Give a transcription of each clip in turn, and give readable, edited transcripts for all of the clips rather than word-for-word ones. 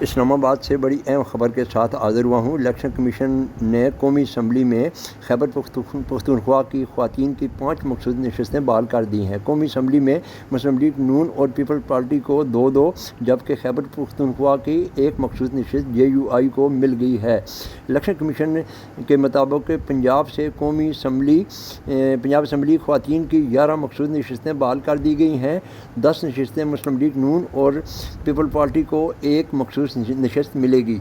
اسلام آباد سے بڑی اہم خبر کے ساتھ حاضر ہوا ہوں۔ الیکشن کمیشن نے قومی اسمبلی میں خیبر پختونخوا کی خواتین کی 5 مخصوص نشستیں بحال کر دی ہیں۔ قومی اسمبلی میں مسلم لیگ نون اور پیپلز پارٹی کو 2 جبکہ خیبر پختونخوا کی 1 مخصوص نشست JUI کو مل گئی ہے۔ الیکشن کمیشن کے مطابق پنجاب اسمبلی خواتین کی 11 مخصوص نشستیں بحال کر دی گئی ہیں۔ 10 نشستیں مسلم لیگ نون اور پیپلز پارٹی کو 1 مخصوص نشست ملے گی۔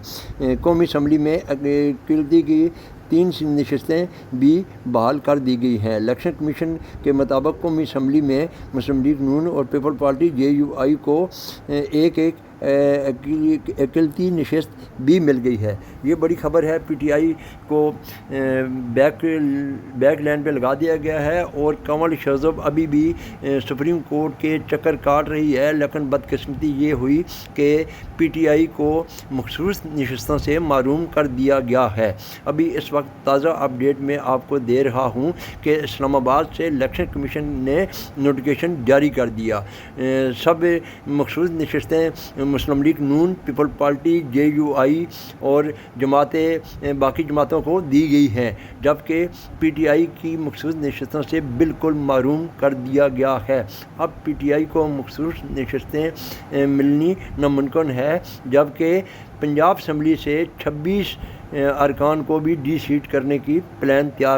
قومی اسمبلی میں اقلیتی کی 3 نشستیں بھی بحال کر دی گئی ہیں۔ الیکشن کمیشن کے مطابق قومی اسمبلی میں مسلم لیگ نون اور پیپلز پارٹی JUI کو 1 اقلیتی نشست بھی مل گئی ہے۔ یہ بڑی خبر ہے۔ PTI کو بیک لائن پہ لگا دیا گیا ہے اور کنول شوذب ابھی بھی سپریم کورٹ کے چکر کاٹ رہی ہے، لیکن بدقسمتی یہ ہوئی کہ PTI کو مخصوص نشستوں سے محروم کر دیا گیا ہے۔ ابھی اس وقت تازہ اپڈیٹ میں آپ کو دے رہا ہوں کہ اسلام آباد سے الیکشن کمیشن نے نوٹیفیکیشن جاری کر دیا۔ سب مخصوص نشستیں مسلم لیگ نون، پیپلز پارٹی، JUI اور باقی جماعتوں کو دی گئی ہیں، جبکہ PTI کی مخصوص نشستوں سے بالکل محروم کر دیا گیا ہے۔ اب PTI کو مخصوص نشستیں ملنی ناممکن ہے، جبکہ پنجاب اسمبلی سے 26 ارکان کو بھی ڈی سیٹ کرنے کی پلان تیار